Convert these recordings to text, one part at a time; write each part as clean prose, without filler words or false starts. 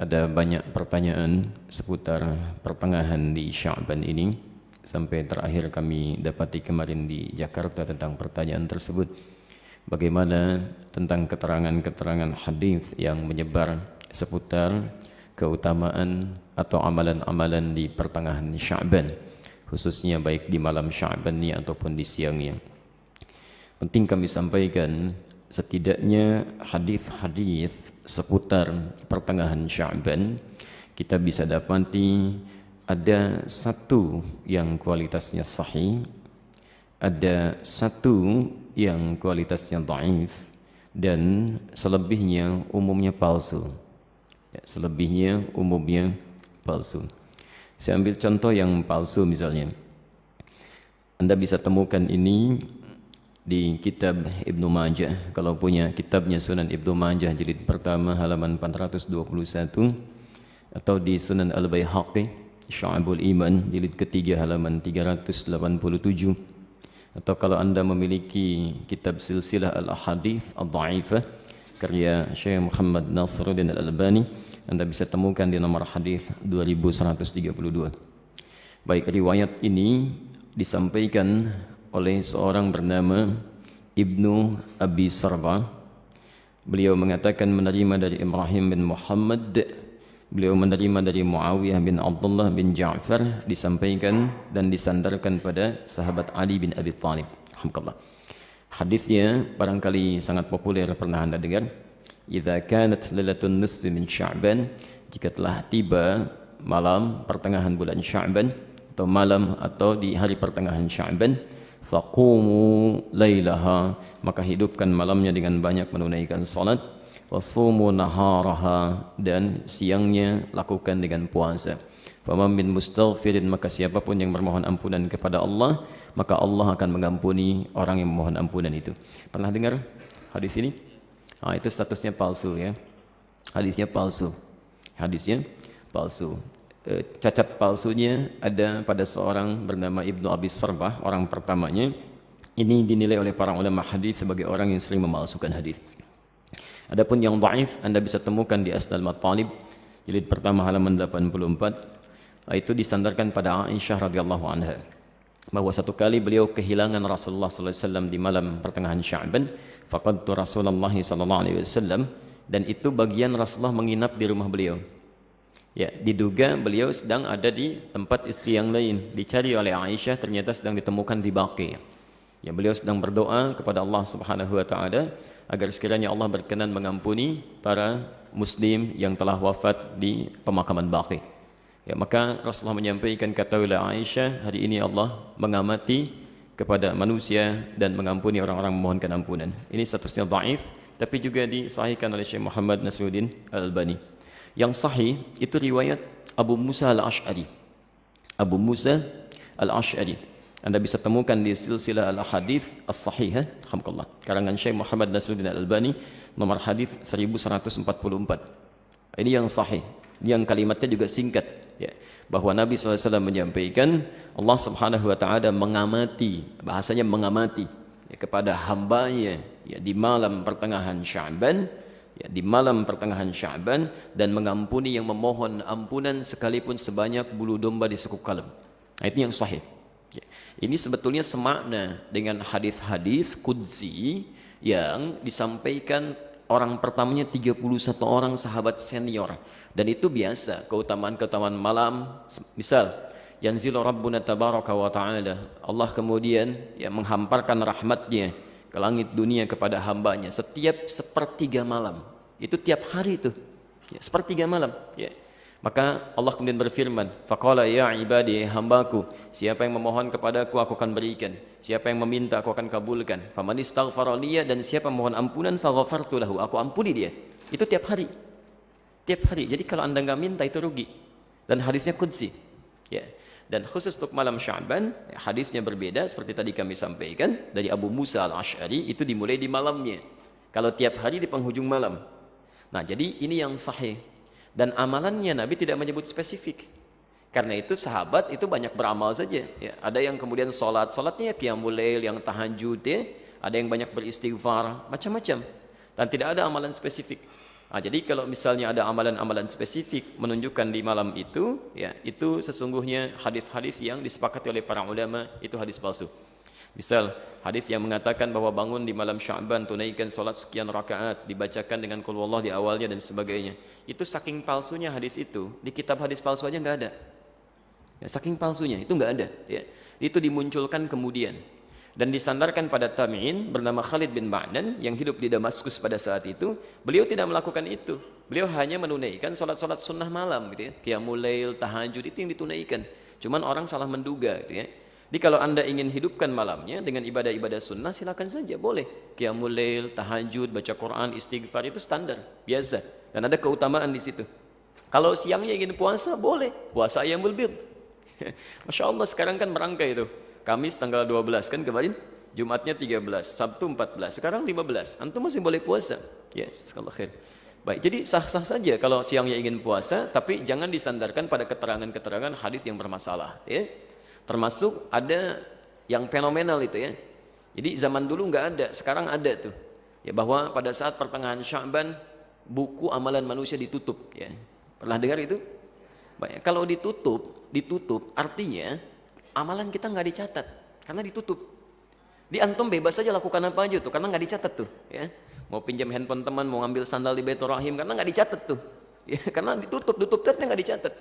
Ada banyak pertanyaan seputar pertengahan di Sya'ban ini. Sampai terakhir kami dapati kemarin di Jakarta tentang pertanyaan tersebut. Bagaimana tentang keterangan-keterangan hadis yang menyebar seputar keutamaan atau amalan-amalan di pertengahan Sya'ban, khususnya baik di malam Sya'bannya ataupun di siangnya. Penting kami sampaikan, setidaknya hadis-hadis seputar pertengahan Sya'ban kita bisa dapati ada satu yang kualitasnya sahih, ada satu yang kualitasnya dhaif, dan selebihnya umumnya palsu. Selebihnya umumnya palsu. Saya ambil contoh yang palsu misalnya. Anda bisa temukan ini di kitab Ibnu Majah. Kalau punya kitabnya Sunan Ibnu Majah jilid pertama halaman 421, atau di Sunan Al-Baihaqi Syu'abul Iman jilid ketiga halaman 387, atau kalau Anda memiliki kitab Silsilah Al-Ahadits Ad-Dha'ifah karya Syekh Muhammad Nasiruddin Al-Albani, Anda bisa temukan di nomor hadis 2132. Baik, riwayat ini disampaikan oleh seorang bernama Ibnu Abi Sarba. Beliau mengatakan menerima dari Ibrahim bin Muhammad, beliau menerima dari Muawiyah bin Abdullah bin Ja'far, disampaikan dan disandarkan pada sahabat Ali bin Abi Thalib. Alhamdulillah. Hadisnya barangkali sangat populer, pernah Anda dengar. Idza kanat lailatun nisfi min Sya'ban, jika telah tiba malam pertengahan bulan Sya'ban atau malam atau di hari pertengahan Sya'ban, faqumu lailaha, maka hidupkan malamnya dengan banyak menunaikan salat, wasumu naharaha, dan siangnya lakukan dengan puasa. Faman min mustaghfirin, maka siapapun yang bermohon ampunan kepada Allah, maka Allah akan mengampuni orang yang memohon ampunan itu. Pernah dengar hadis ini? Itu statusnya palsu ya. Hadisnya palsu. Hadisnya palsu. Cacat palsunya ada pada seorang bernama Ibnu Abi Sarbah, orang pertamanya. Ini dinilai oleh para ulama hadis sebagai orang yang sering memalsukan hadis. Adapun yang dhaif Anda bisa temukan di Asnal Matalib jilid pertama halaman 84. Itu disandarkan pada Aisyah radhiyallahu anha bahwa satu kali beliau kehilangan Rasulullah sallallahu alaihi wasallam di malam pertengahan Sya'ban. Faqadtu Rasulullah sallallahu alaihi wasallam, dan itu bagian Rasulullah menginap di rumah beliau. Ya, diduga beliau sedang ada di tempat istri yang lain. Dicari oleh Aisyah, ternyata sedang ditemukan di Baqi. Ya, beliau sedang berdoa kepada Allah Subhanahu wa taala agar sekiranya Allah berkenan mengampuni para muslim yang telah wafat di pemakaman Baqi. Ya, maka Rasulullah menyampaikan, katakanlah Aisyah, hari ini Allah mengamati kepada manusia dan mengampuni orang-orang memohonkan ampunan. Ini statusnya dhaif, tapi juga disahihkan oleh Syekh Muhammad Nasiruddin Al-Albani. Yang sahih itu riwayat Abu Musa Al-Ash'ari. Abu Musa Al-Ash'ari. Anda bisa temukan di Silsilah Al-Ahadits As-Sahihah, alhamdulillah, karangan Syekh Muhammad Nasiruddin Al-Albani, nomor hadis 1144. Ini yang sahih. Yang kalimatnya juga singkat, ya, bahwa Nabi SAW menyampaikan Allah Subhanahu wa taala mengamati, bahasanya mengamati, ya, kepada hambanya, ya, di malam pertengahan Sya'ban, ya, di malam pertengahan Sya'ban, dan mengampuni yang memohon ampunan sekalipun sebanyak bulu domba di sekuk kalem. Nah, itu yang sahih. Ya. Ini sebetulnya semakna dengan hadis-hadis qudsi yang disampaikan orang pertamanya 31 orang sahabat senior. Dan itu biasa, keutamaan-keutamaan malam. Misal, yanzilu Rabbuna tabaraka wa ta'ala, Allah kemudian ya menghamparkan rahmatnya ke langit dunia kepada hambanya setiap sepertiga malam. Itu tiap hari itu, ya, sepertiga malam, ya. Maka Allah kemudian berfirman, faqala ya ibadi, hambaku, siapa yang memohon kepadaku aku akan berikan, siapa yang meminta aku akan kabulkan. Faman istaghfara liya, dan siapa mohon ampunan faghafartu lahu, aku ampuni dia. Itu tiap hari. Tiap hari. Jadi kalau Anda enggak minta itu rugi. Dan hadisnya qudsi. Ya. Dan khusus untuk malam Sya'ban, ya, hadisnya berbeda seperti tadi kami sampaikan dari Abu Musa Al-Ash'ari, itu dimulai di malamnya. Kalau tiap hari di penghujung malam. Nah, jadi ini yang sahih. Dan amalannya Nabi tidak menyebut spesifik. Karena itu sahabat itu banyak beramal saja. Ya, ada yang kemudian salatnya qiyamul lail, yang tahajud, ya. Ada yang banyak beristighfar, macam-macam. Dan tidak ada amalan spesifik. Jadi kalau misalnya ada amalan-amalan spesifik menunjukkan di malam itu, ya itu sesungguhnya hadis-hadis yang disepakati oleh para ulama itu hadis palsu. Misal hadis yang mengatakan bahwa bangun di malam Sya'ban, tunaikan solat sekian rakaat, dibacakan dengan qul huwallah di awalnya dan sebagainya. Itu saking palsunya hadis itu, di kitab hadis palsu aja nggak ada. Ya, saking palsunya itu nggak ada. Ya. Itu dimunculkan kemudian. Dan disandarkan pada tabi'in bernama Khalid bin Ma'dan yang hidup di Damaskus pada saat itu. Beliau tidak melakukan itu. Beliau hanya menunaikan salat-salat sunnah malam gitu ya. Qiyamul lail, tahajud itu yang ditunaikan. Cuman orang salah menduga gitu ya. Jadi kalau Anda ingin hidupkan malamnya dengan ibadah-ibadah sunnah silakan saja, boleh. Qiyamul lail, tahajud, baca Quran, istighfar itu standar, biasa. Dan ada keutamaan di situ. Kalau siangnya ingin puasa, boleh. Puasa ayyamul bid. Masya Allah sekarang kan merangkai itu. Kamis tanggal 12 kan kemarin, Jumatnya 13, Sabtu 14, sekarang 15. Antum masih boleh puasa. Ya, sekali khair. Baik, jadi sah-sah saja kalau siangnya ingin puasa, tapi jangan disandarkan pada keterangan-keterangan hadis yang bermasalah, ya. Termasuk ada yang fenomenal itu ya. Jadi zaman dulu nggak ada, sekarang ada tuh. Ya bahwa pada saat pertengahan Sya'ban buku amalan manusia ditutup, ya. Pernah dengar itu? Baik, kalau ditutup artinya amalan kita nggak dicatat karena ditutup. Di antum bebas saja lakukan apa aja tuh karena nggak dicatat tuh, ya. Mau pinjam handphone teman, mau ngambil sandal di Baitur Rahim karena nggak dicatat tuh, ya. Karena ditutup ternyata nggak dicatat.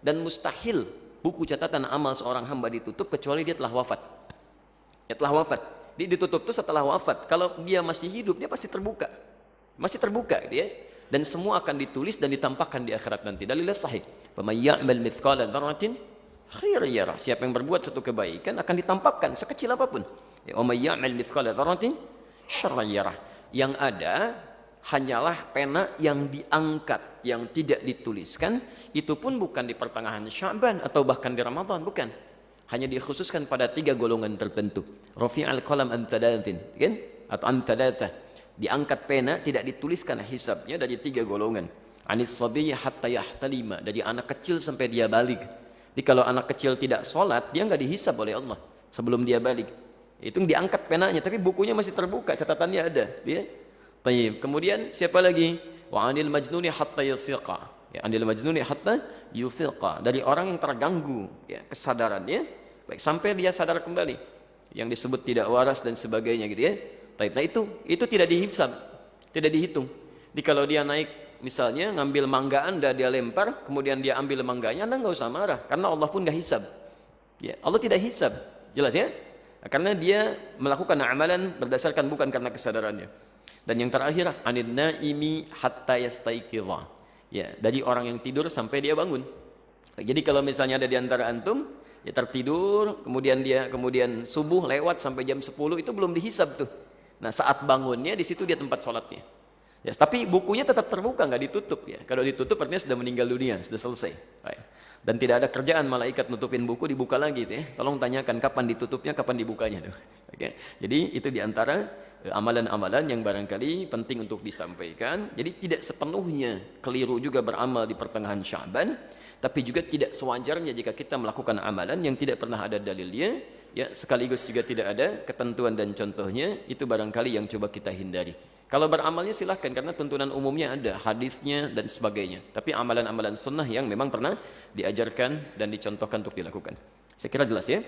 Dan mustahil buku catatan amal seorang hamba ditutup kecuali dia telah wafat. Ya telah wafat. Dia ditutup tuh setelah wafat. Kalau dia masih hidup dia pasti terbuka, gitu ya. Dan semua akan ditulis dan ditampakkan di akhirat nanti. Dalilnya sahih. Faman ya'mal mithqala dzarratin khairan yarah. Siapa yang berbuat satu kebaikan akan ditampakkan sekecil apapun. Ya, wa may ya'mal mithqala dzarratin syarran yarah. Yang ada hanyalah pena yang diangkat, yang tidak dituliskan. Itu pun bukan di pertengahan Sya'ban atau bahkan di Ramadan, bukan. Hanya dikhususkan pada 3 golongan tertentu. Rafi'al qalam an thalathin, kan? Atau an thalathah. Diangkat pena, tidak dituliskan hisabnya dari 3 golongan. Anis sabiyyi hatta yahtalima, dari anak kecil sampai dia balik. Jadi kalau anak kecil tidak sholat, dia nggak dihisab oleh Allah sebelum dia balik. Itu diangkat penanya, tapi bukunya masih terbuka, catatannya ada. Ya. Tayyib. Kemudian siapa lagi? Wa anil majnuni hatta yufiqa. Ya, anil majnuni hatta yufiqa. Dari orang yang terganggu ya, kesadarannya, baik sampai dia sadar kembali. Yang disebut tidak waras dan sebagainya gitu ya. Nah itu tidak dihisab, tidak dihitung. Jadi kalau dia naik misalnya ngambil mangga Anda dia lempar, kemudian dia ambil mangganya, Anda nggak usah marah karena Allah pun nggak hisab. Ya, Allah tidak hisab, jelas ya? Karena dia melakukan amalan berdasarkan bukan karena kesadarannya. Dan yang terakhir, anin naimi hatta yastaiqidha. Ya, dari orang yang tidur sampai dia bangun. Jadi kalau misalnya ada di antara antum ya tertidur, kemudian subuh lewat sampai jam 10 itu belum dihisab tuh. Nah saat bangunnya di situ dia tempat sholatnya. Ya, tapi bukunya tetap terbuka, nggak ditutup ya. Kalau ditutup artinya sudah meninggal dunia, sudah selesai. Baik. Dan tidak ada kerjaan malaikat nutupin buku dibuka lagi ya. Tolong tanyakan kapan ditutupnya, kapan dibukanya tuh. Oke. Jadi itu diantara amalan-amalan yang barangkali penting untuk disampaikan. Jadi tidak sepenuhnya keliru juga beramal di pertengahan Sya'ban, tapi juga tidak sewajarnya jika kita melakukan amalan yang tidak pernah ada dalilnya. Ya, sekaligus juga tidak ada ketentuan dan contohnya, itu barangkali yang coba kita hindari. Kalau beramalnya silahkan karena tuntunan umumnya ada, hadisnya dan sebagainya. Tapi amalan-amalan sunnah yang memang pernah diajarkan dan dicontohkan untuk dilakukan. Saya kira jelas ya.